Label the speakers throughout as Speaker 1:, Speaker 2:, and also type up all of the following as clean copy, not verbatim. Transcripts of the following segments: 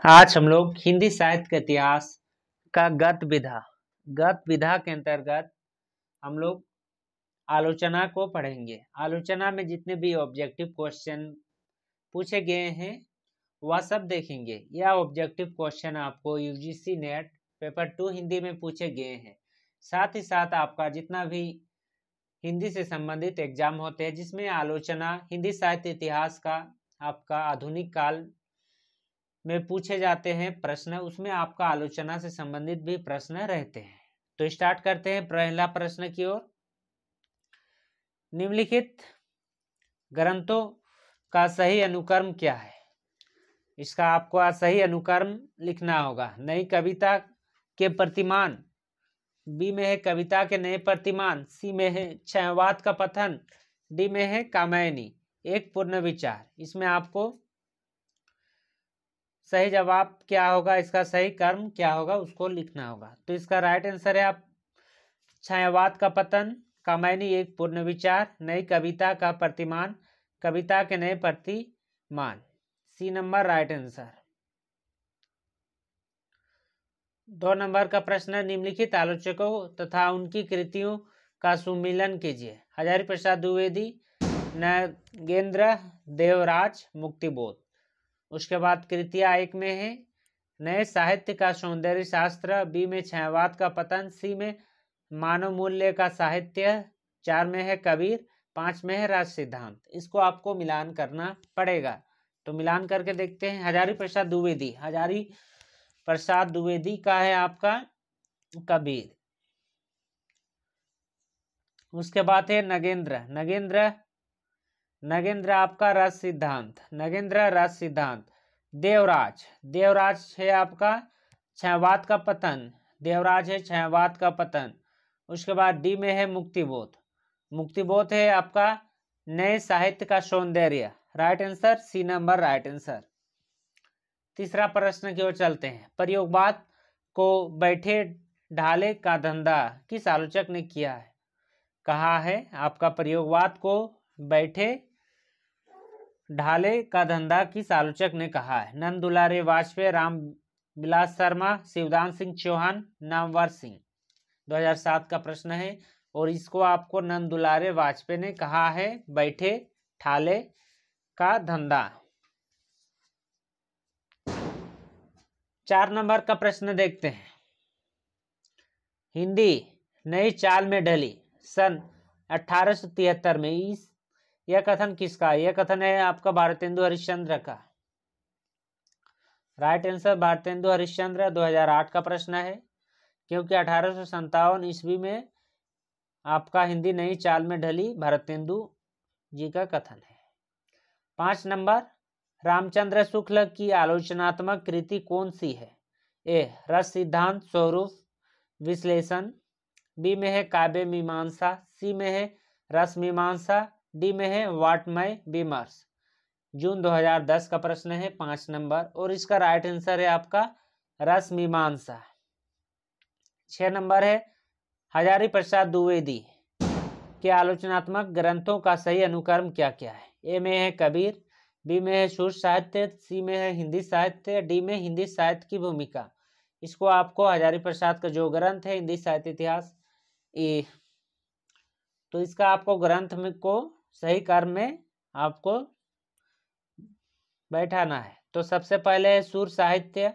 Speaker 1: आज हम लोग हिंदी साहित्य के इतिहास का गत विधा के अंतर्गत हम लोग आलोचना को पढ़ेंगे। आलोचना में जितने भी ऑब्जेक्टिव क्वेश्चन पूछे गए हैं वह सब देखेंगे। यह ऑब्जेक्टिव क्वेश्चन आपको यूजीसी नेट पेपर 2 हिंदी में पूछे गए हैं। साथ ही साथ आपका जितना भी हिंदी से संबंधित एग्जाम होते हैं जिसमें आलोचना हिंदी साहित्य इतिहास का आपका आधुनिक काल में पूछे जाते हैं प्रश्न, उसमें आपका आलोचना से संबंधित भी प्रश्न रहते हैं। तो स्टार्ट करते हैं पहला प्रश्न की ओर। निम्नलिखित ग्रंथों का सही अनुक्रम क्या है? इसका आपको सही अनुक्रम लिखना होगा। नई कविता के प्रतिमान, बी में है कविता के नए प्रतिमान, सी में है क्षयवाद का पतन, डी में है कामायनी एक पूर्ण विचार। इसमें आपको सही जवाब क्या होगा, इसका सही कर्म क्या होगा उसको लिखना होगा। तो इसका राइट आंसर है आप छायावाद का पतन, कामायनी एक पूर्ण विचार, नई कविता का प्रतिमान, कविता के नए प्रतिमान, सी नंबर राइट आंसर। 2 नंबर का प्रश्न, निम्नलिखित आलोचकों तथा उनकी कृतियों का सुमिलन कीजिए। हजारी प्रसाद द्विवेदी, नगेंद्र देवराज, मुक्तिबोध। उसके बाद कृतियां एक में है नए साहित्य का सौंदर्य शास्त्र, बी में छायावाद का पतन, सी में मानव मूल्य का साहित्य, 4 में है कबीर, 5 में है राज सिद्धांत। इसको आपको मिलान करना पड़ेगा। तो मिलान करके देखते हैं। हजारी प्रसाद द्विवेदी का है आपका कबीर। उसके बाद है नगेंद्र आपका रस सिद्धांत। देवराज है आपका छायावाद का पतन, उसके बाद डी में है मुक्तिबोध है आपका नए साहित्य का सौंदर्य, right answer, C number right answer. तीसरा प्रश्न की ओर चलते हैं। प्रयोगवाद को बैठे ढाले का धंधा किस आलोचक ने किया है? कहा है आपका प्रयोगवाद को बैठे ढाले का धंधा किस आलोचक ने कहा है? नंद दुलारे वाजपेयी, राम विलास शर्मा, शिवदान सिंह चौहान, नामवर सिंह। 2007 का प्रश्न है और इसको आपको नंद दुलारे वाजपेयी ने कहा है बैठे ठाले का धंधा। 4 नंबर का प्रश्न देखते हैं। हिंदी नई चाल में ढली सन 1873 में यह कथन किसका? यह कथन है आपका भारतेंदु हरिश्चंद्र का, राइट आंसर भारतेंदु हरिश्चंद्र। 2008 का प्रश्न है क्योंकि 1857 ईस्वी में आपका हिंदी नई चाल में ढली भारतेंदु जी का कथन है। 5 नंबर, रामचंद्र शुक्ल की आलोचनात्मक कृति कौन सी है? ए रस सिद्धांत स्वरूप विश्लेषण, बी में है काव्य मीमांसा, सी में है रस मीमांसा, डी में है वाटमय विमर्श। जून 2010 का प्रश्न है 5 नंबर और इसका राइट आंसर है आपका रस मीमांसा। 6 नंबर है हजारी प्रसाद द्विवेदी के आलोचनात्मक ग्रंथों का सही अनुक्रम क्या क्या है? ए में है कबीर, बी में है शुद्ध साहित्य, सी में है हिंदी साहित्य, डी में हिंदी साहित्य की भूमिका। इसको आपको हजारी प्रसाद का जो ग्रंथ है हिंदी साहित्य इतिहास तो इसका आपको ग्रंथ में को सही क्रम में आपको बैठाना है। तो सबसे पहले है सुर साहित्य,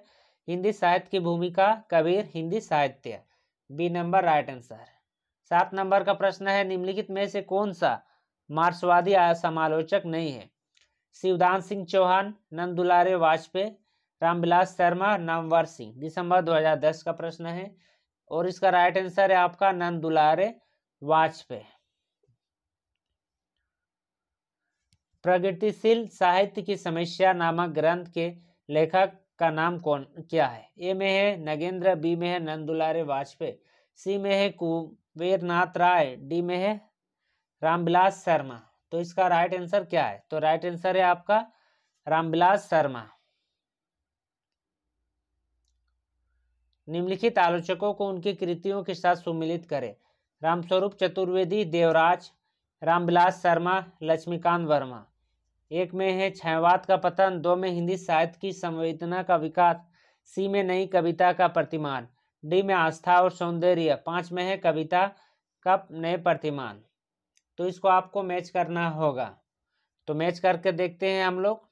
Speaker 1: हिंदी साहित्य की भूमिका, कबीर हिंदी साहित्य, बी नंबर राइट आंसर। 7 नंबर का प्रश्न है निम्नलिखित में से कौन सा मार्क्सवादी समालोचक नहीं है? शिवदान सिंह चौहान, नंद दुलारे वाजपेयी, रामविलास शर्मा, नामवर सिंह। दिसंबर 2010 का प्रश्न है और इसका राइट आंसर है आपका नंद दुलारे वाजपेयी। प्रगतिशील साहित्य की समस्या नामक ग्रंथ के लेखक का नाम क्या है? ए में है नगेंद्र, बी में है नंद दुलारे वाजपेयी, सी में है कुबेरनाथ राय, डी में है रामविलास शर्मा। तो इसका राइट आंसर क्या है? तो राइट आंसर है आपका रामविलास शर्मा। निम्नलिखित आलोचकों को उनकी कृतियों के साथ सुमिलित करें। रामस्वरूप चतुर्वेदी, देवराज, रामविलास शर्मा, लक्ष्मीकांत वर्मा। एक में है छायावाद का पतन, 2 में हिंदी साहित्य की संवेदना का विकास, सी में नई कविता का प्रतिमान, डी में आस्था और सौंदर्य, 5 में है कविता का नए प्रतिमान। तो इसको आपको मैच करना होगा। तो मैच करके देखते हैं हम लोग।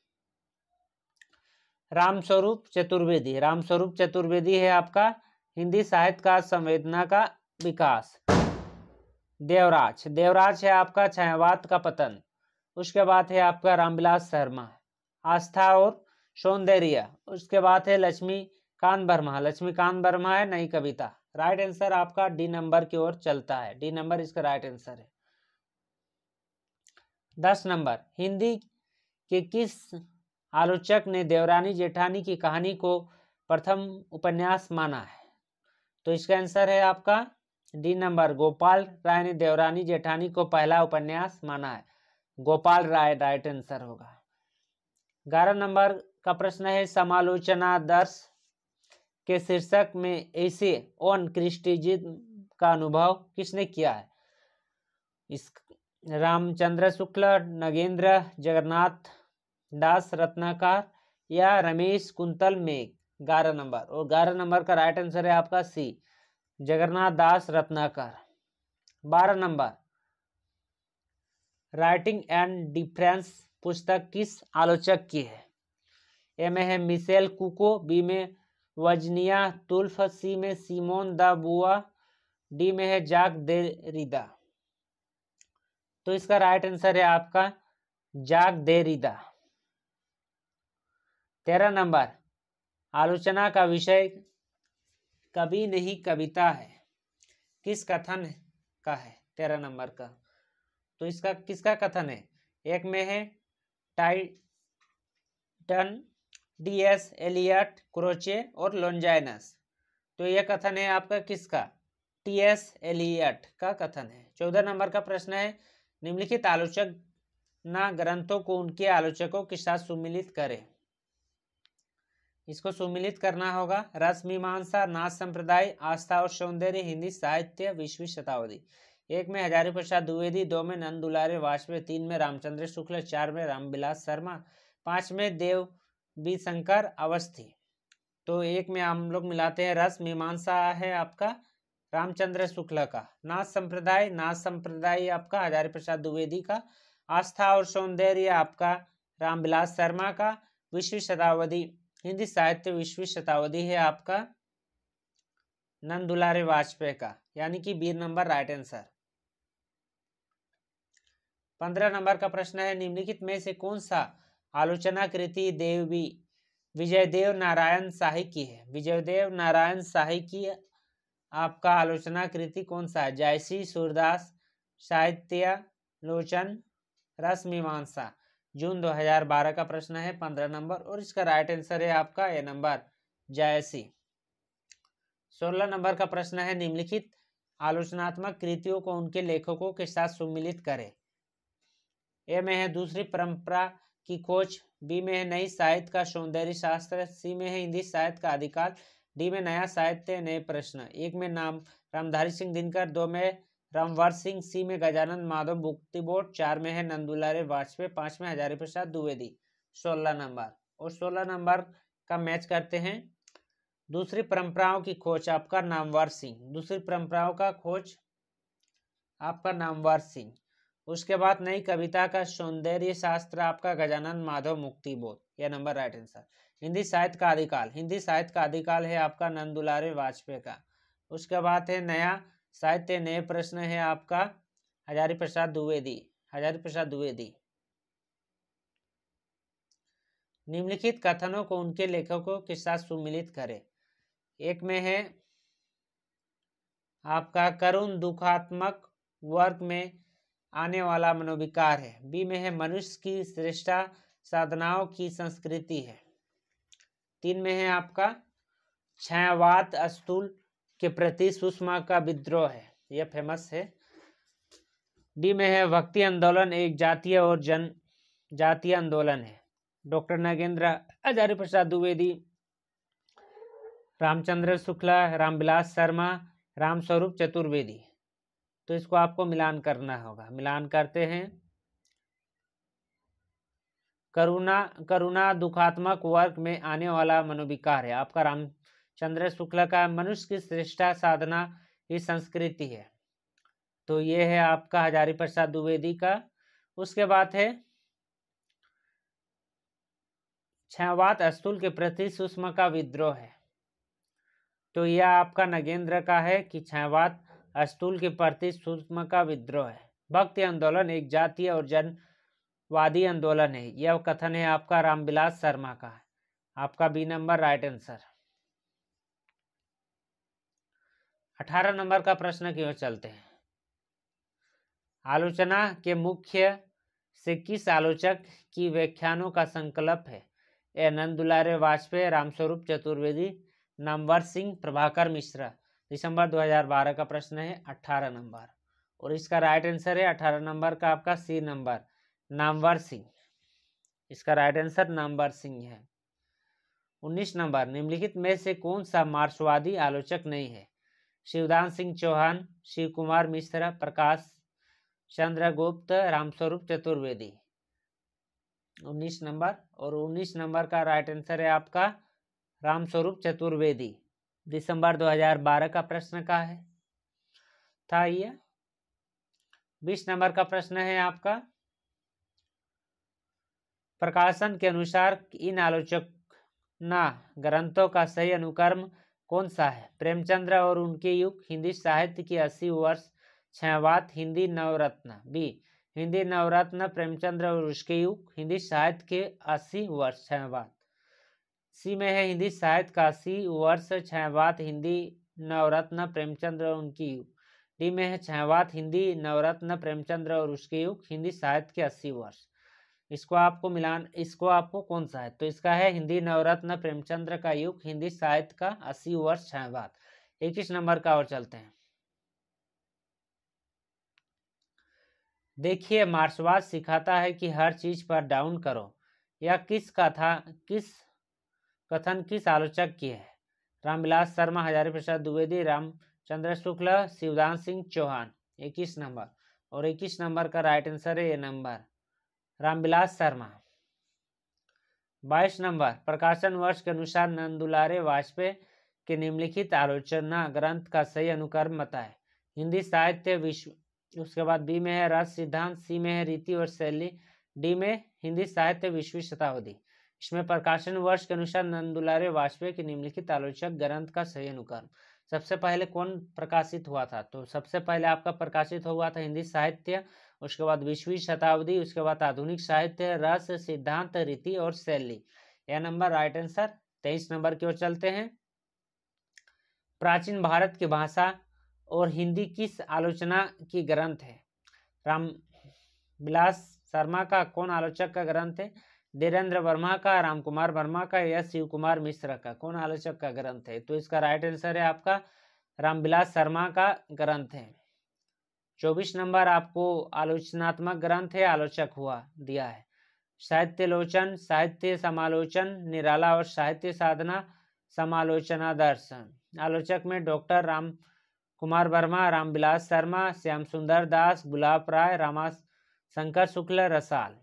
Speaker 1: रामस्वरूप चतुर्वेदी, रामस्वरूप चतुर्वेदी है आपका हिंदी साहित्य का संवेदना का विकास। देवराज, देवराज है आपका छायावाद का पतन। उसके बाद है आपका रामविलास शर्मा, आस्था और सौंदर्य। उसके बाद है लक्ष्मीकांत वर्मा, लक्ष्मीकांत वर्मा है नई कविता। राइट आंसर आपका डी नंबर की ओर चलता है, डी नंबर इसका राइट आंसर है। 10 नंबर, हिंदी के किस आलोचक ने देवरानी जेठानी की कहानी को प्रथम उपन्यास माना है? तो इसका आंसर है आपका डी नंबर, गोपाल राय ने देवरानी जेठानी को पहला उपन्यास माना है। गोपाल राय राइट आंसर होगा। 11 नंबर का प्रश्न है, समालोचनादर्श के शीर्षक में ऐसे ऑन क्रिस्टिजिज्म का अनुभव किसने किया है? इस रामचंद्र शुक्ल, नगेंद्र जगन्नाथ दास रत्नाकर या रमेश कुंतल मेघ। 11 नंबर, और 11 नंबर का राइट आंसर है आपका C, Jagannath Das Ratnakar. 12 number, writing and difference पुस्तक किस आलोचक की है? ए में है मिशेल कुको, बी में वर्जीनिया वुल्फ, सी में सिमोन द बुआ, डी में है जाक देरिदा। तो इसका राइट आंसर है आपका जाक देरिदा। 13 नंबर, आलोचना का विषय कवि नहीं कविता है, किस कथन का है? 13 नंबर का, तो इसका किसका कथन है? एक में है टाइटन, डी.एस. एलियट, क्रोचे और लॉन्जाइनस। तो यह कथन है आपका किसका? टी.एस. एलियट का कथन है। 14 नंबर का प्रश्न है, निम्नलिखित आलोचना ग्रंथों को उनके आलोचकों के साथ सुमिलित करें। इसको सुमिलित करना होगा। रस मीमांसा, नाथ संप्रदाय, आस्था और सौंदर्य, हिंदी साहित्य 20वीं शताब्दी। एक में हजारी प्रसाद द्विवेदी, 2 में नंद दुलारे वाजपेयी, 3 में रामचंद्र शुक्ल, 4 में रामविलास शर्मा, 5 में देव बी शंकर अवस्थी। तो एक में हम लोग मिलाते हैं, रस मीमांसा है आपका रामचंद्र शुक्ल का, नाथ संप्रदाय आपका हजारी प्रसाद द्विवेदी का, आस्था और सौंदर्य आपका रामविलास शर्मा का, 20वीं शताब्दी हिंदी साहित्य 20वीं शताब्दी है आपका नंद दुलारे वाजपेयी का, यानी कि बी नंबर राइट आंसर। 15 नंबर का प्रश्न है, निम्नलिखित में से कौन सा आलोचना कृति देवी विजयदेव नारायण शाही की है? विजयदेव नारायण शाही की आपका आलोचना कृति कौन सा है? जायसी, सूरदास, साहित्य लोचन, रस मीमांसा। जून 2012 का प्रश्न है, 15 नंबर, और इसका राइट आंसर है आपका ए नंबर, जायसी। 16 नंबर का प्रश्न है, निम्नलिखित आलोचनात्मक कृतियों को उनके लेखकों के साथ सुमिलित करें। ए में है दूसरी परंपरा की खोज, बी में है नई साहित्य का सौंदर्य शास्त्र, सी में है हिंदी साहित्य का आदिकाल, डी में नया साहित्य नए प्रश्न। एक में नाम रामधारी सिंह दिनकर, 2 में रामवर सिंह, सी में गजानन माधव मुक्ति बोर्ड, 4 में है नंदुलारे वाजपेयी, 5 में हजारी प्रसाद द्विवेदी। 16 नंबर, और 16 नंबर का मैच करते हैं। दूसरी परंपराओं की खोज आपका नामवर सिंह, दूसरी परंपराओं का खोज आपका नामवर सिंह। उसके बाद नई कविता का सौंदर्य शास्त्र आपका गजानन माधव मुक्ति बोध, यह नंबर राइट आंसर। हिंदी साहित्य का आदिकाल, हिंदी साहित्य का आदिकाल है आपका नंद दुलारे वाजपेयी का। उसके बाद है नया साहित्य नए प्रश्न है आपका हजारी प्रसाद द्विवेदी, हजारी प्रसाद द्विवेदी। निम्नलिखित कथनों को उनके लेखकों के साथ सुमिलित करें। एक में है आपका करुण दुखात्मक वर्ग में आने वाला मनोविकार है, बी में है मनुष्य की श्रेष्ठ साधनाओं की संस्कृति है, 3 में है आपका छायावाद स्थूल के प्रति सुषमा का विद्रोह है, यह फेमस है, डी में है भक्ति आंदोलन एक जातीय और जनजातीय आंदोलन है, डॉक्टर नागेंद्र हजारी प्रसाद द्विवेदी, रामचंद्र शुक्ला, रामविलास शर्मा, रामस्वरूप चतुर्वेदी। तो इसको आपको मिलान करना होगा, मिलान करते हैं। करुणा दुखात्मक वर्ग में आने वाला मनोविकार है। आपका रामचंद्र शुक्ल का मनुष्य की श्रेष्ठ साधना ही संस्कृति है। तो ये है आपका हजारी प्रसाद द्विवेदी का। उसके बाद है क्षयवात स्थूल के प्रति सूक्ष्म का विद्रोह है। तो यह आपका नगेंद्र का है कि क्षयवात स्थूल के प्रति सूक्ष्म का विद्रोह है। भक्ति आंदोलन एक जातीय और जनवादी आंदोलन है। यह कथन है आपका रामविलास शर्मा का। आपका बी नंबर राइट आंसर। 18 नंबर का प्रश्न की ओर चलते हैं। आलोचना के मुख्य से किस आलोचक की व्याख्यानों का संकल्प है? ए नंद दुलारे वाजपेयी, रामस्वरूप चतुर्वेदी, नामवर सिंह, प्रभाकर मिश्रा। दिसंबर 2012 का प्रश्न है 18 नंबर, और इसका राइट आंसर है 18 नंबर का आपका सी नंबर, नामवर सिंह। इसका राइट आंसर नामवर सिंह है। 19 नंबर, निम्नलिखित में से कौन सा मार्क्सवादी आलोचक नहीं है? शिवदान सिंह चौहान, शिव कुमार मिश्रा, प्रकाश चंद्र गुप्त, रामस्वरूप चतुर्वेदी। 19 नंबर, और 19 नंबर का राइट आंसर है आपका रामस्वरूप चतुर्वेदी। दिसंबर 2012 का प्रश्न का है था ये। 20 नंबर का प्रश्न है आपका, प्रकाशन के अनुसार इन आलोचना ग्रंथों का सही अनुक्रम कौन सा है? प्रेमचंद्र और उनके युग, हिंदी साहित्य की 80 वर्ष, क्षयवात, हिंदी नवरत्न। बी, हिंदी नवरत्न, प्रेमचंद्र और उसके युग, हिंदी साहित्य के 80 वर्ष, क्षयवात। सी में है हिंदी साहित्य का 80 वर्ष, क्षयवात, हिंदी नवरत्न, प्रेमचंद्र और उनकी युग। डी में है क्षयवात, हिंदी नवरत्न, प्रेमचंद्र और उसके युग, हिंदी साहित्य के 80 वर्ष। इसको आपको कौन सा है? तो इसका है हिंदी नवरत्न, प्रेमचंद्र का युग, हिंदी साहित्य का 80 वर्ष, क्षयवात। 21 नंबर का और चलते हैं। देखिए, मार्क्सवाद सिखाता है कि हर चीज पर डाउन करो। यह कथन किस आलोचक की है? रामविलास शर्मा, हजारी प्रसाद द्विवेदी, रामचंद्र शुक्ल, शिवदान सिंह चौहान। 21 नंबर, और 21 नंबर का राइट आंसर है ये नंबर, रामविलास शर्मा। 22 नंबर, प्रकाशन वर्ष के अनुसार नंद दुलारे वाजपेयी के निम्नलिखित आलोचना ग्रंथ का सही अनुक्रम बताएं। हिंदी साहित्य विश्व, उसके बाद बी में है रस सिद्धांत, सी में है रीति और शैली, डी में हिंदी साहित्य 20वीं शताब्दी। इसमें प्रकाशन वर्ष के अनुसार नंद दुलारे वाजपेयी के निम्नलिखित आलोचक ग्रंथ का सही अनुक्रम। सबसे पहले कौन प्रकाशित हुआ था? तो सबसे पहले आपका प्रकाशित हुआ था हिंदी साहित्य, उसके बाद 20वीं शताब्दी, उसके बाद आधुनिक साहित्य, रस सिद्धांत, रीति और शैली। यह नंबर राइट आंसर। 23 नंबर की ओर चलते हैं। प्राचीन भारत की भाषा और हिंदी किस आलोचना की ग्रंथ है? रामविलास शर्मा का कौन आलोचक का ग्रंथ है? धीरेन्द्र वर्मा का, रामकुमार वर्मा का, या शिव कुमार मिश्र का? कौन आलोचक का ग्रंथ है? तो इसका राइट आंसर है आपका रामविलास शर्मा का ग्रंथ है। 24 नंबर, आपको आलोचनात्मक ग्रंथ है आलोचक हुआ दिया है। साहित्यालोचन, साहित्य समालोचन, निराला और साहित्य साधना, समालोचना दर्शन। आलोचक में डॉक्टर राम कुमार वर्मा, रामविलास शर्मा, श्याम सुंदर दास, गुलाब राय, रामाशंकर शुक्ल, रसाल।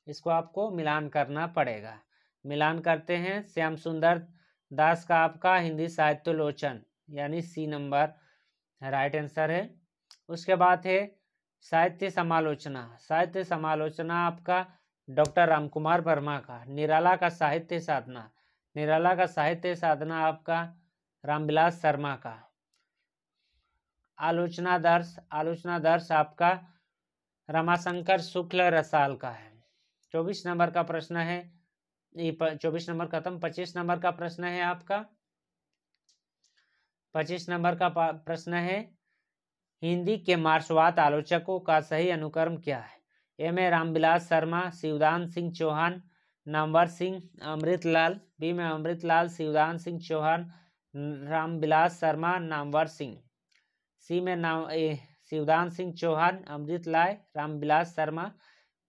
Speaker 1: इसको आपको मिलान करना पड़ेगा। मिलान करते हैं। श्याम सुंदर दास का आपका हिंदी साहित्यालोचन, यानी सी नंबर राइट आंसर है। उसके बाद है साहित्य समालोचना। साहित्य समालोचना आपका डॉक्टर रामकुमार वर्मा का। निराला का साहित्य साधना, निराला का साहित्य साधना आपका रामविलास शर्मा का। आलोचना दर्श आपका रमाशंकर शुक्ल, रसाल का है। 24 नंबर का प्रश्न है, 24 नंबर खत्म। 25 नंबर का प्रश्न है आपका, 25 नंबर का प्रश्न है, हिंदी के मार्क्सवाद आलोचकों का सही अनुक्रम क्या है? ए में रामविलास शर्मा, शिवदान सिंह चौहान, नामवर सिंह, अमृतलाल। बी में अमृतलाल, शिवदान सिंह चौहान, रामविलास शर्मा, नामवर सिंह। सी में शिवदान सिंह चौहान, अमृतलाल, रामविलास शर्मा,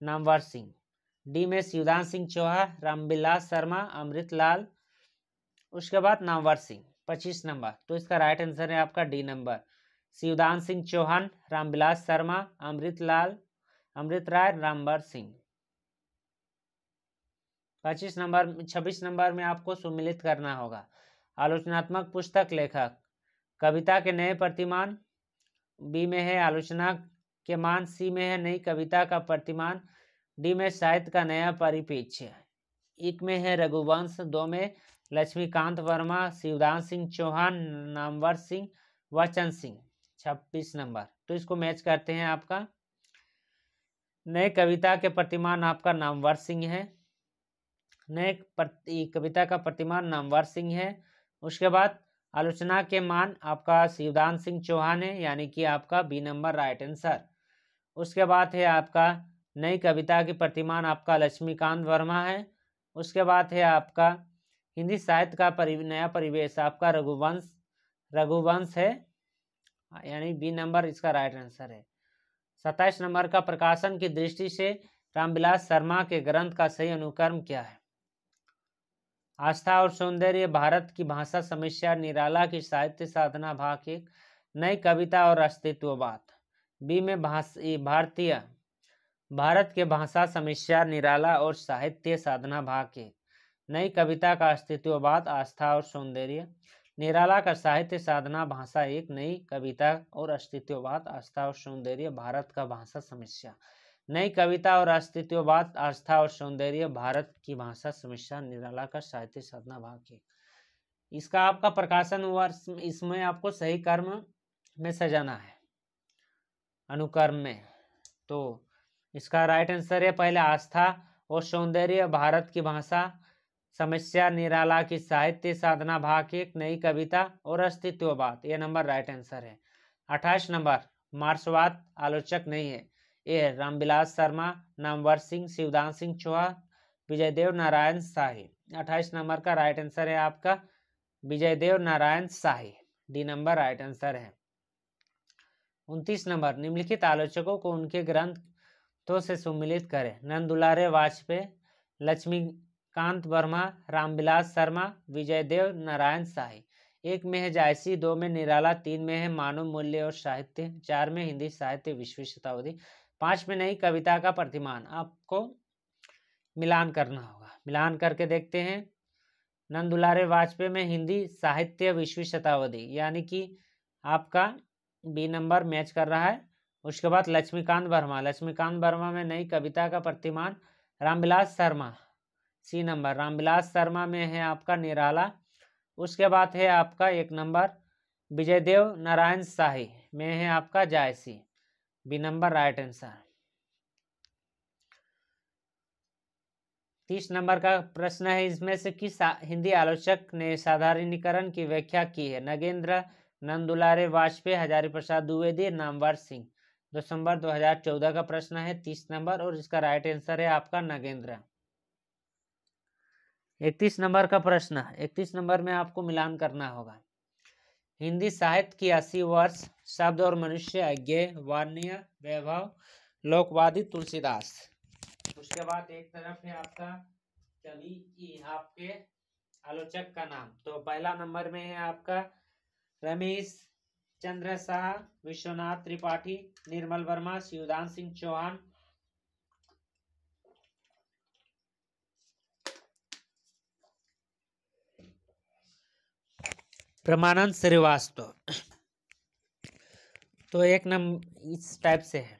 Speaker 1: नामवर सिंह। डी में शिवदान सिंह चौहान, रामविलास शर्मा, अमृतलाल, उसके बाद नामवर सिंह। 25 नंबर, तो इसका राइट आंसर है आपका डी नंबर, शिवदान सिंह चौहान, रामविलास शर्मा, अमृतलाल, अमृत राय, रामवर सिंह। 26 नंबर में आपको सुमिलित करना होगा। आलोचनात्मक पुस्तक लेखक, कविता के नए प्रतिमान, बी में है आलोचना के मान, सी में है नई कविता का प्रतिमान, डी में साहित्य का नया परिप्रेक्ष्य, एक में है रघुवंश, 2 में लक्ष्मीकांत वर्मा, शिवदान सिंह चौहान, नामवर सिंह, वचन सिंह। 26 नंबर, तो इसको मैच करते हैं। आपका नए कविता के प्रतिमान आपका नामवर सिंह है, नए कविता का प्रतिमान नामवर सिंह है। उसके बाद आलोचना के मान आपका शिवदान सिंह चौहान है, यानी कि आपका बी नंबर राइट आंसर। उसके बाद है आपका नई कविता की प्रतिमान आपका लक्ष्मीकांत वर्मा है। उसके बाद है आपका हिंदी साहित्य का नया परिवेश आपका रघुवंश है, यानी बी नंबर इसका राइट आंसर है। 27 नंबर का प्रकाशन की दृष्टि से रामविलास शर्मा के ग्रंथ का सही अनुक्रम क्या है? आस्था और सौंदर्य, भारत की भाषा समस्या, निराला की साहित्य साधना भाग 1, नई कविता और अस्तित्ववाद। बी में भारत के भाषा समस्या, निराला और साहित्य साधना भाग 1, नई कविता का अस्तित्ववाद, आस्था और सौंदर्य, निराला का साहित्य साधना भाषा 1, नई कविता और अस्तित्ववाद, आस्था और सौंदर्य, भारत का भाषा समस्या, नई कविता और अस्तित्ववाद, आस्था और सौंदर्य, भारत की भाषा समस्या, निराला का साहित्य साधना भाग 1। इसका आपका प्रकाशन वर्ष इसमें आपको सही क्रम में सजाना है, अनुक्रम में। तो इसका राइट आंसर है पहले आस्था और सौंदर्य, भारत की भाषा समस्या, निराला की साहित्य साधना भाग 1, नई कविता और अस्तित्ववाद, ये नंबर राइट आंसर है। 28 नंबर, मार्क्सवाद आलोचक नहीं है। ए रामविलास शर्मा, नामवर सिंह, शिवदान सिंह चौहान, विजयदेव नारायण शाही। 28 नंबर का राइट आंसर है आपका विजयदेव नारायण शाही, डी नंबर राइट आंसर है। 29 नंबर, निम्नलिखित आलोचकों को उनके ग्रंथों से सम्मिलित करें। नंदुलारे वाजपेयी, लक्ष्मीकांत वर्मा, रामविलास शर्मा, विजयदेव नारायण शाही। 1 में है जायसी, 2 में निराला, 3 में है मानव मूल्य और साहित्य, 4 में हिंदी साहित्य 20वीं शताब्दी, 5 में नई कविता का प्रतिमान। आपको मिलान करना होगा, मिलान करके देखते हैं। नंदुलारे वाजपेयी में हिंदी साहित्य 20वीं शताब्दी, यानी कि आपका बी नंबर मैच कर रहा है। उसके बाद लक्ष्मीकांत वर्मा में नई कविता का प्रतिमान, रामविलास शर्मा, सी नंबर, रामविलास शर्मा में है आपका निराला। उसके बाद है आपका 1 नंबर विजयदेव नारायण शाही में है आपका Jayasi, B number right answer. 30 number का प्रश्न है, इसमें से किस हिंदी आलोचक ने साधारणीकरण की व्याख्या की है? नगेंद्र, नंदुलारे वाजपेयी, हजारी प्रसाद द्विवेदी, नामवर सिंह। दिसंबर 2014 का प्रश्न है, 30 नंबर, और इसका राइट आंसर है आपका नगेंद्र। 31 नंबर का प्रश्न, 31 नंबर में आपको मिलान करना होगा। हिंदी साहित्य की 80 वर्ष, शब्द और मनुष्य, अज्ञेय, वार्णिय, वैभव, लोकवादी, तुलसीदास। उसके बाद एक तरफ है आपका कवि की आपके आलोचक का नाम। तो पहला नंबर में है आपका रमेश चंद्र शाह, विश्वनाथ त्रिपाठी, निर्मल वर्मा, शिवदान सिंह चौहान, ब्रह्मानंद श्रीवास्तव। तो एक नंबर इस टाइप से है,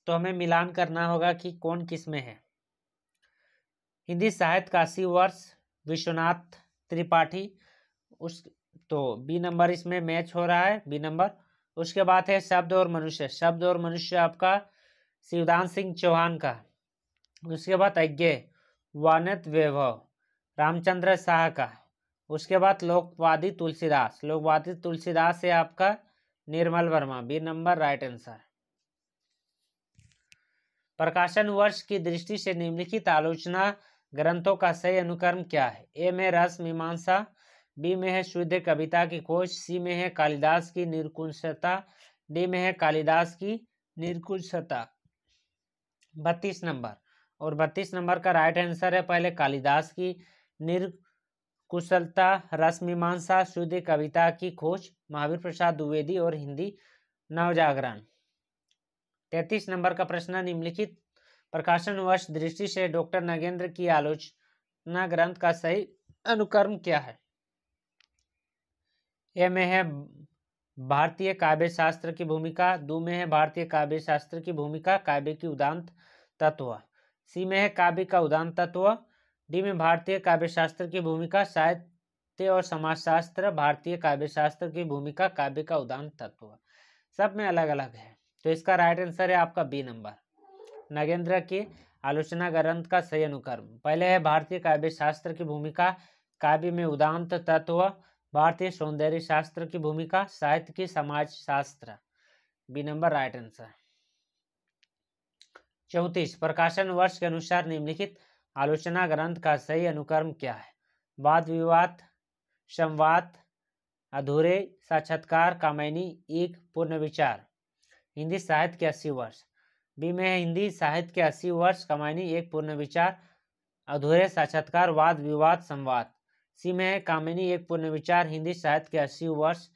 Speaker 1: तो हमें मिलान करना होगा कि कौन किस में है। हिंदी साहित्य का 80 वर्ष, विश्वनाथ त्रिपाठी, उस तो बी नंबर इसमें मैच हो रहा है, बी नंबर। उसके बाद है शब्द और मनुष्य आपका शिवदान सिंह चौहान का। उसके बाद अज्ञेय, वानत वैभव, रामचंद्र शाह का। उसके बाद लोकवादी तुलसीदास है आपका Nirmal Verma, B number right answer. प्रकाशन वर्ष की दृष्टि से निम्नलिखित आलोचना ग्रंथों का सही अनुक्रम क्या है? ए में रस मीमांसा, बी में है शुद्ध कविता की खोज, सी में है कालिदास की निर्कुंशता, डी में है कालिदास की निर्कुंशता। 32 नंबर, और 32 नंबर का राइट आंसर है पहले कालिदास की निर्कुशलता, रस मीमांसा, शुद्ध कविता की खोज, महावीर प्रसाद द्विवेदी और हिंदी नवजागरण। 33 नंबर का प्रश्न, निम्नलिखित प्रकाशन वर्ष दृष्टि से डॉक्टर नगेंद्र की आलोचना ग्रंथ का सही अनुक्रम क्या है? ए में है भारतीय काव्य शास्त्र की भूमिका, दो में है भारतीय काव्य शास्त्र की भूमिका काव्य की उदांत तत्व, सी में है काव्य का उदांत तत्व, डी में भारतीय काव्य शास्त्र की भूमिका साहित्य और समाजशास्त्र, भारतीय काव्य शास्त्र की भूमिका काव्य का उदांत तत्व। सब में अलग अलग है, तो इसका राइट आंसर है आपका बी नंबर, नगेंद्र की आलोचना ग्रंथ का सही अनुक्रम। पहले है भारतीय काव्य शास्त्र की भूमिका काव्य में उदांत तत्व, भारतीय सौंदर्य शास्त्र की भूमिका साहित्य की समाज शास्त्र, बी नंबर राइट आंसर। 34 प्रकाशन वर्ष के अनुसार निम्नलिखित आलोचना ग्रंथ का सही अनुक्रम क्या है? वाद विवाद, संवाद, अधूरे साक्षात्कार, कामयनी, एक पूर्ण विचार। हिंदी साहित्य के 80 वर्ष, बी में है हिंदी साहित्य के 80 वर्ष, कामयनी, एक पूर्ण विचार, अधूरे साक्षात्कार, वाद विवाद, संवाद। सी में है कामिनी, एक पूर्ण विचार, हिंदी साहित्य के 80 वर्ष,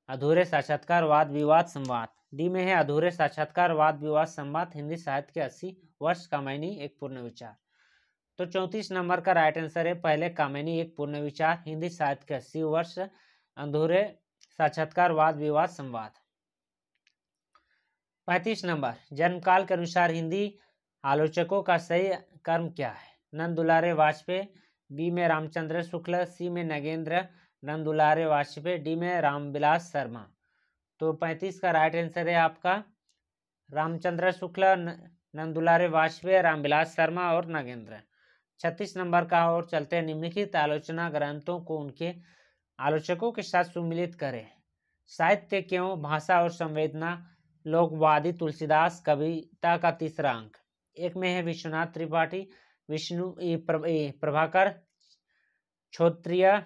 Speaker 1: अधूरे साक्षात्कार, वाद विवाद, संवाद। डी में है अधूरे साक्षात्कार, वाद विवाद, संवाद, हिंदी साहित्य के 80 वर्ष, कामिनी, एक पूर्ण विचार। तो 34 नंबर का राइट आंसर है पहले कामिनी, एक पूर्ण विचार, हिंदी साहित्य के 80 वर्ष, अधूरे साक्षात्कार, वाद विवाद, संवाद। 35 नंबर जन्मकाल के अनुसार हिंदी आलोचकों का सही कर्म क्या है? नंद दुलारे वाजपेयी, बी में रामचंद्र शुक्ल, सी में नगेंद्र नंद दुलारे वाजपेयी, डी में रामविलास शर्मा। तो 35 का राइट आंसर है आपका रामचंद्र शुक्ल, नंद दुलारे वाजपेयी, रामविलास शर्मा और नगेंद्र। 36 नंबर का और चलते हैं, निम्नलिखित आलोचना ग्रंथों को उनके आलोचकों के साथ सुमिलित करें। साहित्य क्यों, भाषा और संवेदना, लोकवादी तुलसीदास, कविता का तीसरा अंक। एक में है विश्वनाथ त्रिपाठी, विष्णु प्रभाकर, क्षोत्रिय,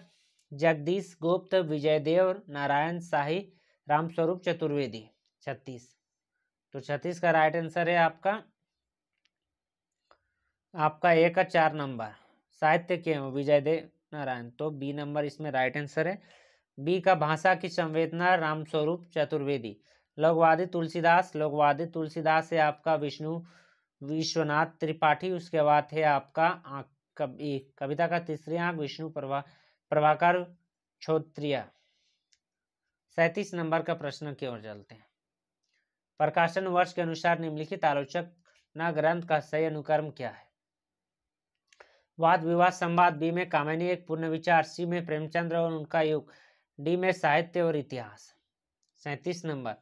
Speaker 1: जगदीश गुप्त, विजयदेव, नारायण शाही, रामस्वरूप चतुर्वेदी। 36, तो 36 का राइट आंसर है आपका एक का 4 नंबर। साहित्य क्यों, विजयदेव नारायण, तो बी नंबर इसमें राइट आंसर है। बी का भाषा की संवेदना, रामस्वरूप चतुर्वेदी। लोकवादी तुलसीदास है आपका विश्वनाथ त्रिपाठी। उसके बाद है आपका कविता का तीसरे अंक विष्णु प्रभाकर क्षोत्रिय। 37 नंबर का प्रश्न की ओर चलते हैं। प्रकाशन वर्ष के अनुसार निम्नलिखित आलोचना ग्रंथ का सही अनुक्रम क्या है? वाद विवाद संवाद, बी में कामिनी, एक पूर्ण विचार, सी में प्रेमचंद्र और उनका युग, डी में साहित्य और इतिहास। 37 नंबर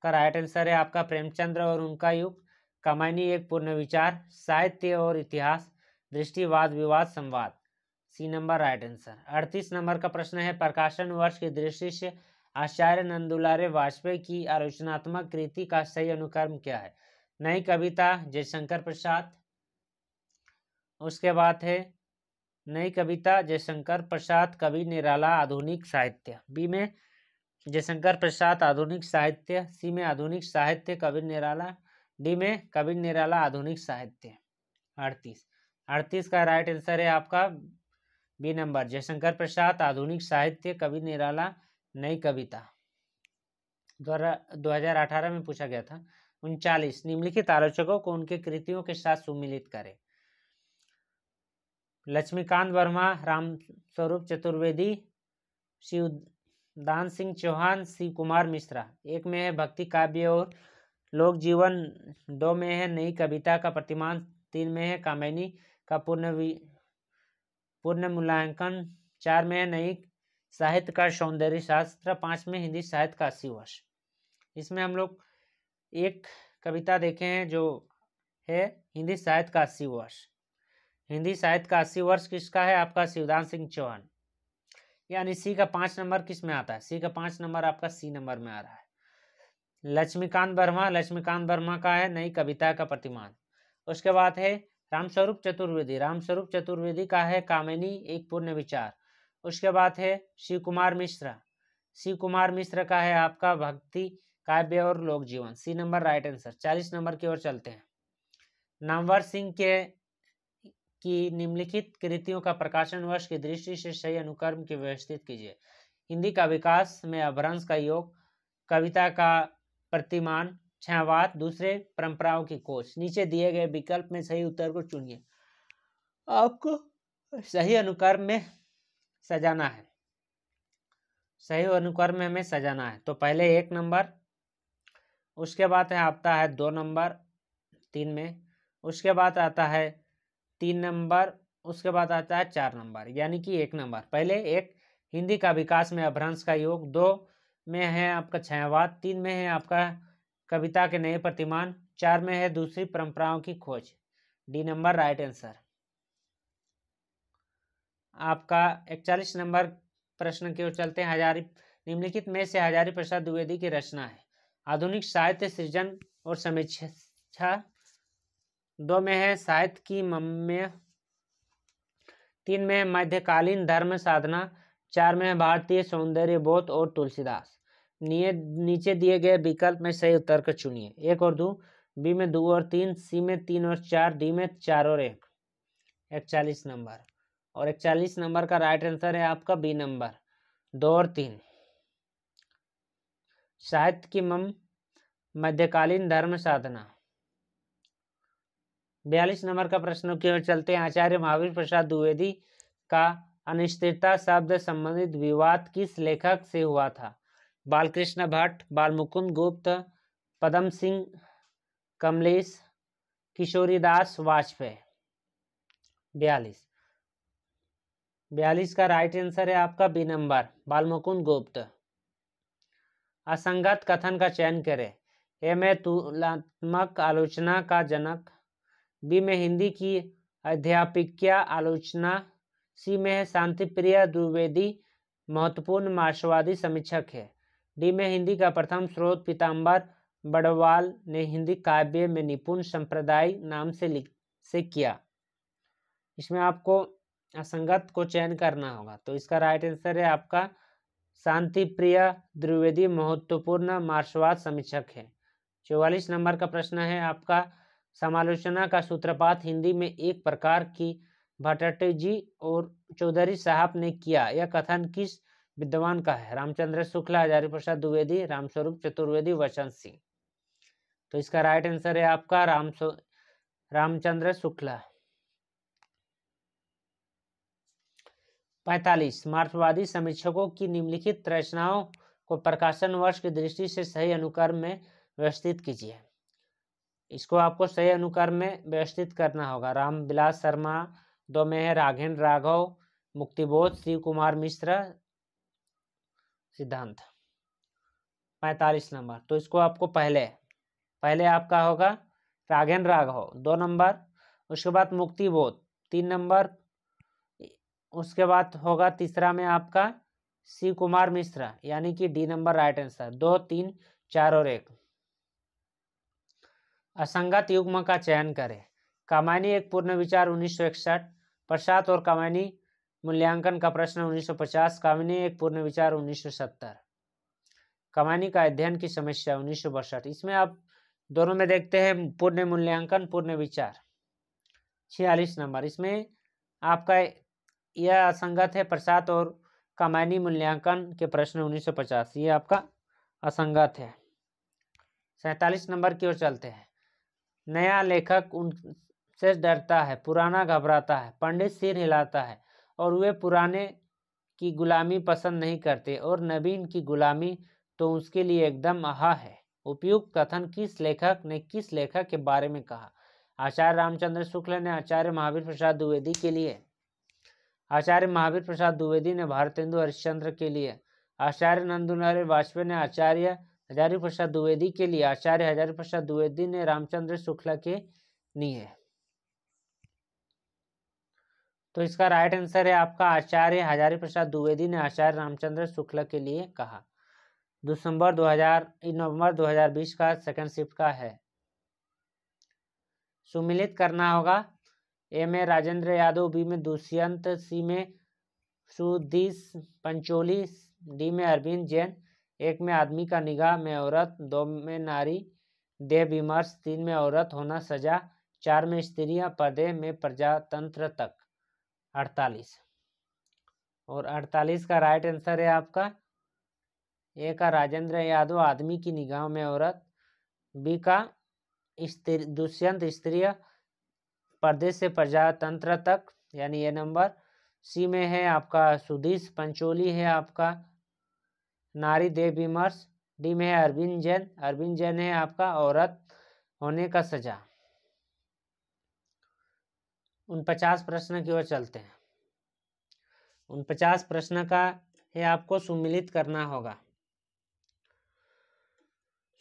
Speaker 1: का राइट आंसर है आपका प्रेमचंद्र और उनका युग, कामिनी, एक पूर्ण विचार, साहित्य और इतिहास, दृष्टि, वाद विवाद, संवाद। C number right answer. 38 नंबर का प्रश्न है प्रकाशन वर्ष की दृष्टि से आचार्य नंद दुलारे वाजपेयी की आलोचनात्मक कृति का सही अनुक्रम क्या है? नई कविता, जयशंकर प्रसाद। उसके बाद है नई कविता, जयशंकर प्रसाद, कवि निराला, आधुनिक साहित्य। बी में जयशंकर प्रसाद, आधुनिक साहित्य, सी में आधुनिक साहित्य, कवि निराला, डी में कवि निराला, आधुनिक साहित्य। 38 का राइट आंसर है आपका बी नंबर, जयशंकर प्रसाद, आधुनिक साहित्य, कवि निराला, नई कविता। 2018 में पूछा गया था। 39 निम्नलिखित आलोचकों को उनके कृतियों के साथ सुमिलित करें। लक्ष्मीकांत वर्मा, रामस्वरूप चतुर्वेदी, शिवदान सिंह चौहान, शिव कुमार मिश्रा। एक में है भक्ति काव्य और लोक जीवन, दो में है नई कविता का प्रतिमान, तीन में है कामिनी का पूर्ण मूल्यांकन, चार में है नई साहित्य का सौंदर्य शास्त्र, पांच में हिंदी साहित्य का 80 वर्ष। इसमें हम लोग एक कविता देखे हैं जो है हिंदी साहित्य का 80 वर्ष। हिंदी साहित्य का 80 वर्ष किसका है? आपका शिवदान सिंह चौहान। यानी सी का 5 नंबर किस में आता है? सी का 5 नंबर आपका सी नंबर में आ रहा है। लक्ष्मीकांत वर्मा का है नई कविता का प्रतिमान। उसके बाद है रामस्वरूप चतुर्वेदी का है कामिनी, एक पूर्ण विचार। उसके बाद है शिव कुमार मिश्र का है आपका भक्ति काव्य और लोक जीवन। C number right answer. 40 नंबर की ओर चलते हैं। नामवर सिंह की निम्नलिखित कृतियों का प्रकाशन वर्ष की दृष्टि से सही अनुक्रम की व्यवस्थित कीजिए। हिंदी का विकास में अपभ्रंश का योग, कविता का प्रतिमान, छायावाद, दूसरे परंपराओं की खोज। नीचे दिए गए विकल्प में सही उत्तर को चुनिए। आपको सही अनुक्रम में सजाना है, सही अनुक्रम में हमें सजाना है। तो पहले 1 नंबर, उसके बाद आता है 2 नंबर 3 में, उसके बाद आता है 3 नंबर, उसके बाद आता है 4 नंबर, यानी कि 1 नंबर। पहले एक हिंदी का विकास में अपभ्रंश का योग, 2 में है आपका छायावाद, 3 में है आपका कविता के नए प्रतिमान, 4 में है दूसरी परंपराओं की खोज। D number right answer. आपका 41 नंबर प्रश्न की ओर चलते हैं। निम्नलिखित में से हजारी प्रसाद द्विवेदी की रचना है। आधुनिक साहित्य सृजन और समीक्षा। 2 में है साहित्य की मम्य, 3 में है मध्यकालीन धर्म साधना, 4 में है भारतीय सौंदर्य बोध और तुलसीदास। नीचे दिए गए विकल्प में सही उत्तर को चुनिए। 1 और 2, बी में 2 और 3, सी में 3 और 4, डी में 4 और 1। 41 नंबर, और 41 नंबर का राइट आंसर है आपका बी नंबर, 2 और 3। साहित्य की मध्यकालीन धर्म साधना। 42 नंबर का प्रश्न की ओर चलते हैं। आचार्य महावीर प्रसाद द्विवेदी का अनिश्चितता शब्द संबंधित विवाद किस लेखक से हुआ था? बालकृष्ण भट्ट, बालमुकुंद गुप्त, पदम सिंह कमलेश, किशोरीदास वाजपेयी। 42 का राइट आंसर है आपका बी नंबर, बालमुकुंद गुप्त। असंगत कथन का चयन करें। ए में तुलनात्मक आलोचना का जनक, बी में हिंदी की अध्यापकीय आलोचना, सी में है शांतिप्रिय द्विवेदी महत्वपूर्ण मार्क्सवादी समीक्षक है, डी में हिंदी का प्रथम स्रोत पीताम्बर बड़वाल ने हिंदी काव्य में निपुण संप्रदाय नाम से किया। इसमें आपको असंगत को चयन करना होगा। तो इसका राइट आंसर है आपका शांतिप्रिय द्विवेदी महत्वपूर्ण मार्क्सवाद समीक्षक है। 44 नंबर का प्रश्न है आपका, समालोचना का सूत्रपात हिंदी में एक प्रकार की भट्टाचार्य जी और चौधरी साहब ने किया, यह कथन किस विद्वान का है? रामचंद्र शुक्ला, हजारी प्रसाद द्विवेदी, रामस्वरूप चतुर्वेदी, वसंत सिंह। तो इसका राइट आंसर है आपका रामचंद्र शुक्ला। 45 मार्क्सवादी समीक्षकों की निम्नलिखित रचनाओं को प्रकाशन वर्ष की दृष्टि से सही अनुक्रम में व्यवस्थित कीजिए। इसको आपको सही अनुक्रम में व्यवस्थित करना होगा। रामविलास शर्मा, 2 में है राघवेंद्र राघव, मुक्तिबोध, शिव कुमार मिश्र, सिद्धांत। 45 नंबर, तो इसको आपको पहले आपका होगा राघवेंद्र राघव 2 नंबर, उसके बाद मुक्तिबोध 3 नंबर, उसके बाद होगा तीसरा में आपका शिव कुमार मिश्रा, यानी कि डी नंबर राइट आंसर, 2, 3, 4 और 1। असंगत युग्म का चयन करें। कामायनी एक पूर्ण विचार 1961, प्रसाद और कामायनी मूल्यांकन का प्रश्न 1950, कामायनी एक पूर्ण विचार 1970, कामायनी का अध्ययन की समस्या 1962। इसमें आप दोनों में देखते हैं पूर्ण मूल्यांकन पूर्ण विचार। 46 नंबर, इसमें आपका यह असंगत है, प्रसाद और कामायनी मूल्यांकन के प्रश्न 1950, ये आपका असंगत है। 47 नंबर की ओर चलते हैं। नया लेखक उनसे डरता है, पुराना घबराता है, पंडित सिर हिलाता है और वे पुराने की गुलामी पसंद नहीं करते और नवीन की गुलामी तो उसके लिए एकदम आहा है। उपयुक्त कथन किस लेखक के बारे में कहा? आचार्य रामचंद्र शुक्ल ने आचार्य महावीर प्रसाद द्विवेदी के लिए, आचार्य महावीर प्रसाद द्विवेदी ने भारतेंदु हरिश्चंद्र के लिए, आचार्य नंदलाल वाजपेयी ने आचार्य हजारी प्रसाद द्विवेदी के लिए, आचार्य हजारी प्रसाद द्विवेदी ने रामचंद्र शुक्ला के लिए। तो इसका राइट आंसर है आपका आचार्य हजारी प्रसाद द्विवेदी ने आचार्य रामचंद्र शुक्ला के लिए कहा। नवंबर 2020 का सेकंड शिफ्ट का है। सुमिलित करना होगा। ए में राजेंद्र यादव, बी में दुष्यंत, सी में सुधीश पंचोली, डी में अरविंद जैन, 1 में आदमी का निगाह में औरत, 2 में नारी देह विमर्श, 3 में औरत होना सजा, 4 में स्त्रियां पर्दे में प्रजातंत्र तक। 48, और 48 का राइट आंसर है आपका ए का राजेंद्र यादव, आदमी की निगाह में औरत, बी का दुष्यंत स्त्रीय परदेश से प्रजातंत्र तक, यानी ये नंबर। सी में है आपका सुधीश पंचोली है आपका नारी देव विमर्श। डी में है अरविंद जैन है आपका औरत होने का सजा। 49 प्रश्न की ओर चलते हैं। 49 प्रश्न का है आपको सुमिलित करना होगा।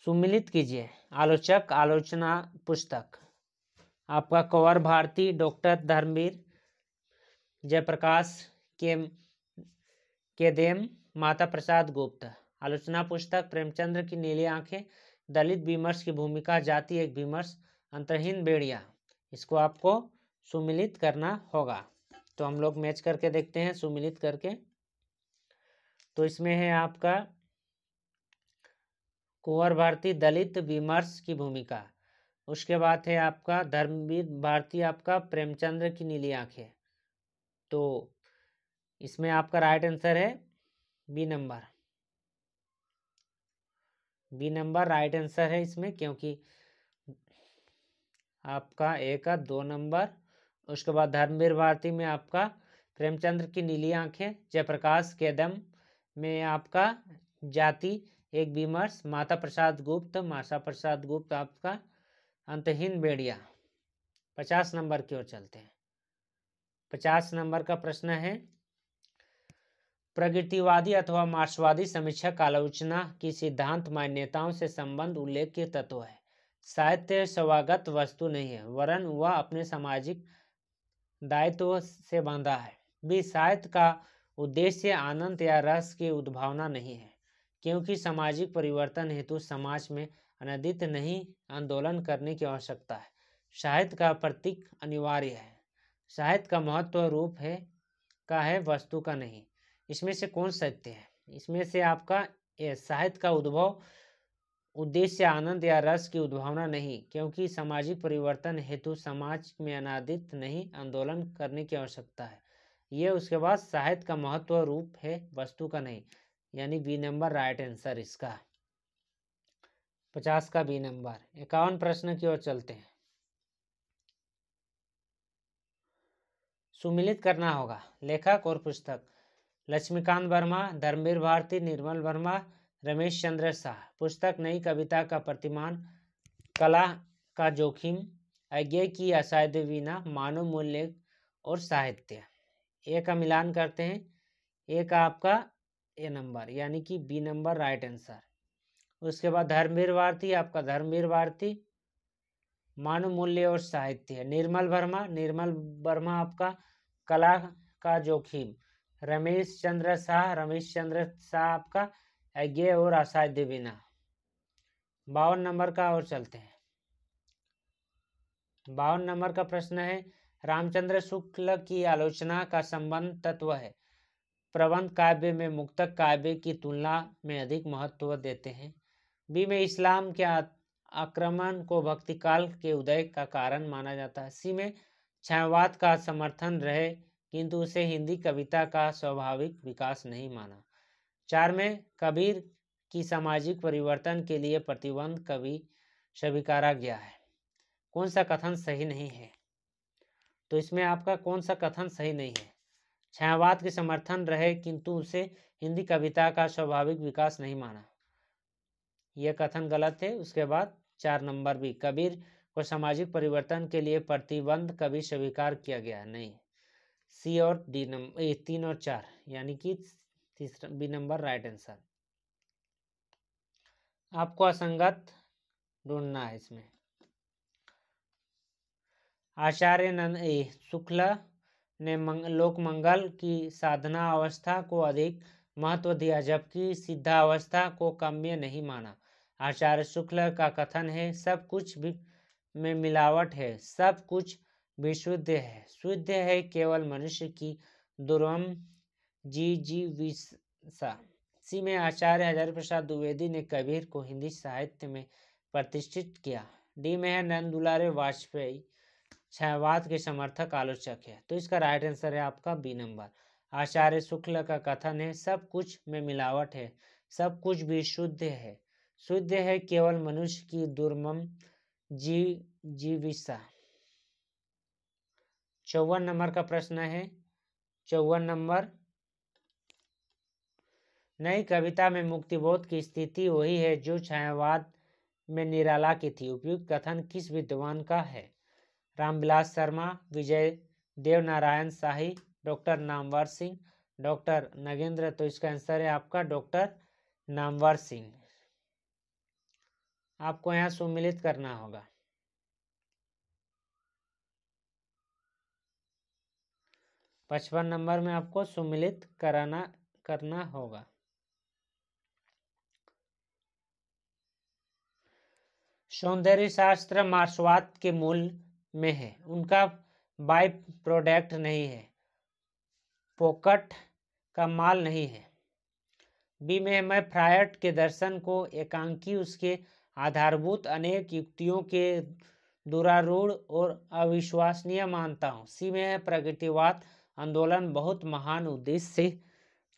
Speaker 1: सुमिलित कीजिए। आलोचक आलोचना पुस्तक आपका कंवर भारती, डॉक्टर धर्मवीर, जयप्रकाश केदेम, माता प्रसाद गुप्त। आलोचना पुस्तक प्रेमचंद्र की नीली आंखें, दलित विमर्श की भूमिका, जाति एक विमर्श, अंतरहीन बेड़िया। इसको आपको सुमिलित करना होगा। तो हम लोग मैच करके देखते हैं सुमिलित करके। तो इसमें है आपका कुंवर भारती दलित विमर्श की भूमिका, उसके बाद है आपका धर्मवीर भारती आपका प्रेमचंद्र की नीली आंखें। तो इसमें आपका राइट आंसर है B number. B number right answer है इसमें, क्योंकि आपका ए का 2 नंबर। उसके बाद धर्मवीर भारती में आपका प्रेमचंद्र की नीली आंखें, जयप्रकाश केदम में आपका जाति एक विमर्श, माता प्रसाद गुप्त आपका अंतहीन बेड़िया। 50 नंबर की ओर चलते हैं। 50 नंबर का प्रश्न है, प्रगतिवादी अथवा मार्क्सवादी समीक्षक आलोचना की सिद्धांत मान्यताओं से संबंध उल्लेख्य तत्व है। साहित्य स्वगत वस्तु नहीं है, वरन वह अपने सामाजिक दायित्व से बंधा है। बी साहित्य का उद्देश्य आनंद या रस की उद्भावना नहीं है, क्योंकि सामाजिक परिवर्तन हेतु समाज में अनधिक नहीं आंदोलन करने की आवश्यकता है। साहित्य का प्रतीक अनिवार्य है। साहित्य का महत्व रूप है वस्तु का नहीं। इसमें से कौन सत्य है? इसमें से आपका साहित्य का उद्देश्य आनंद या रस की उद्भावना नहीं, क्योंकि सामाजिक परिवर्तन हेतु समाज में अनादित नहीं आंदोलन करने की आवश्यकता है। ये उसके बाद साहित्य का महत्व रूप है वस्तु का नहीं, यानी बी नंबर राइट आंसर इसका। 50 का बी नंबर। 51 प्रश्न की ओर चलते हैं। सुमिलित करना होगा लेखक और पुस्तक। लक्ष्मीकांत वर्मा, धर्मवीर भारती, निर्मल वर्मा, रमेश चंद्र शाह। पुस्तक नई कविता का प्रतिमान, कला का जोखिम, अज्ञे की असाध्य वीणा, मानव मूल्य और साहित्य। ए का मिलान करते हैं। ए का आपका ए नंबर, यानी कि बी नंबर राइट आंसर। उसके बाद धर्मवीर भारती मानव मूल्य और साहित्य। निर्मल वर्मा आपका कला का जोखिम। रमेश चंद्र शाह आपका अज्ञे और असाध्य वीणा। 52 नंबर का और चलते हैं। 52 नंबर का प्रश्न है, रामचंद्र शुक्ल की आलोचना का संबंध तत्व है। प्रबंध काव्य में मुक्तक काव्य की तुलना में अधिक महत्व देते हैं। बी में इस्लाम के आक्रमण को भक्तिकाल के उदय का कारण माना जाता है। सी में छायावाद का समर्थन रहे, किंतु उसे हिंदी कविता का स्वाभाविक विकास नहीं माना। 4 में कबीर की सामाजिक परिवर्तन के लिए प्रतिबंध कवि स्वीकारा गया है। कौन सा कथन सही नहीं है? तो इसमें आपका कौन सा कथन सही नहीं है? छायावाद के समर्थन रहे, किंतु उसे हिंदी कविता का स्वाभाविक विकास नहीं माना, यह कथन गलत है। उसके बाद 4 नंबर भी, कबीर को सामाजिक परिवर्तन के लिए प्रतिबंध कभी स्वीकार किया गया नहीं। सी और डी नंबर 3 और 4, यानी कि तीसरा बी नंबर राइट आंसर। आपको असंगत ढूंढना है इसमें। आचार्य शुक्ल ने लोकमंगल की साधना अवस्था को अधिक महत्व दिया, जबकि सिद्धावस्था को काम्य नहीं माना। आचार्य शुक्ल का कथन है, सब कुछ में मिलावट है, सब कुछ विशुद्ध है, शुद्ध है केवल मनुष्य की दुर्गम जिजीविषा। सी में आचार्य हजारी प्रसाद द्विवेदी ने कबीर को हिंदी साहित्य में प्रतिष्ठित किया। डी में है नंद दुलारे वाजपेयी छायावाद के समर्थक आलोचक है। तो इसका राइट आंसर है आपका बी नंबर। आचार्य शुक्ल का कथन है, सब कुछ में मिलावट है, सब कुछ भी शुद्ध है, शुद्ध है केवल मनुष्य की दुर्मम जीविसा। 54 नंबर का प्रश्न है। 54 नंबर, नई कविता में मुक्तिबोध की स्थिति वही है जो छायावाद में निराला की थी। उपयुक्त कथन किस विद्वान का है? रामविलास शर्मा, विजय देव नारायण शाही, डॉक्टर नामवर सिंह, डॉक्टर नगेंद्र। तो इसका आंसर है आपका डॉक्टर नामवर सिंह। आपको यहाँ सुमिलित करना होगा। पचपन नंबर में आपको सुमिलित करना होगा। सौंदर्य शास्त्र मार्क्सवाद के मूल में है, उनका बाय प्रोडक्ट नहीं है, पॉकेट का माल नहीं है। बी में मैं फ्रायड के दर्शन को एकांकी उसके आधारभूत अनेक युक्तियों के दुरारूढ़ और अविश्वसनीय मानता हूँ। सी में है प्रगतिवाद आंदोलन बहुत महान उद्देश्य से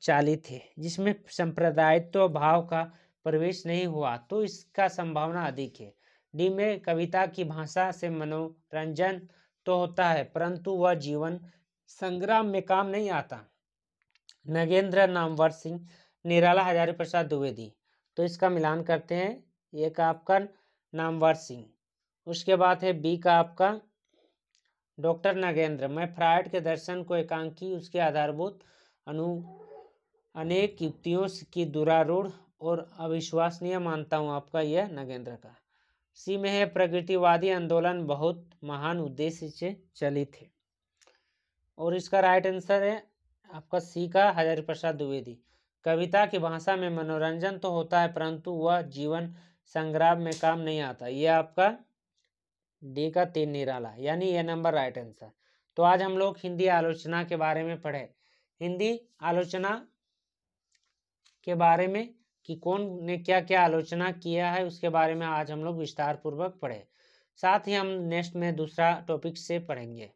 Speaker 1: चालित है, जिसमें सांप्रदायित्व भाव का प्रवेश नहीं हुआ, तो इसका संभावना अधिक है। डी में कविता की भाषा से मनोरंजन तो होता है, परंतु वह जीवन संग्राम में काम नहीं आता। नगेंद्र नामवर सिंह, निराला हजारी प्रसाद द्विवेदी। तो इसका मिलान करते हैं, एक आपका नामवर सिंह, उसके बाद है बी का आपका डॉक्टर नगेंद्र। मैं फ्रायड के दर्शन को एकांकी उसके आधारभूत अनेक युक्तियों की दुरारूढ़ और अविश्वसनीय मानता हूँ, आपका यह नगेंद्र का। सी में है प्रगतिवादी आंदोलन बहुत महान उद्देश्य से चलित है, और इसका राइट आंसर है आपका सी का हजारी प्रसाद द्विवेदी। कविता की भाषा में मनोरंजन तो होता है, परंतु वह जीवन संग्राम में काम नहीं आता, यह आपका डी का 3 निराला, यानी यह नंबर राइट आंसर। तो आज हम लोग हिंदी आलोचना के बारे में पढ़े। हिंदी आलोचना के बारे में कि कौन ने क्या क्या आलोचना किया है, उसके बारे में आज हम लोग विस्तार पूर्वक पढ़े। साथ ही हम नेक्स्ट में दूसरा टॉपिक से पढ़ेंगे।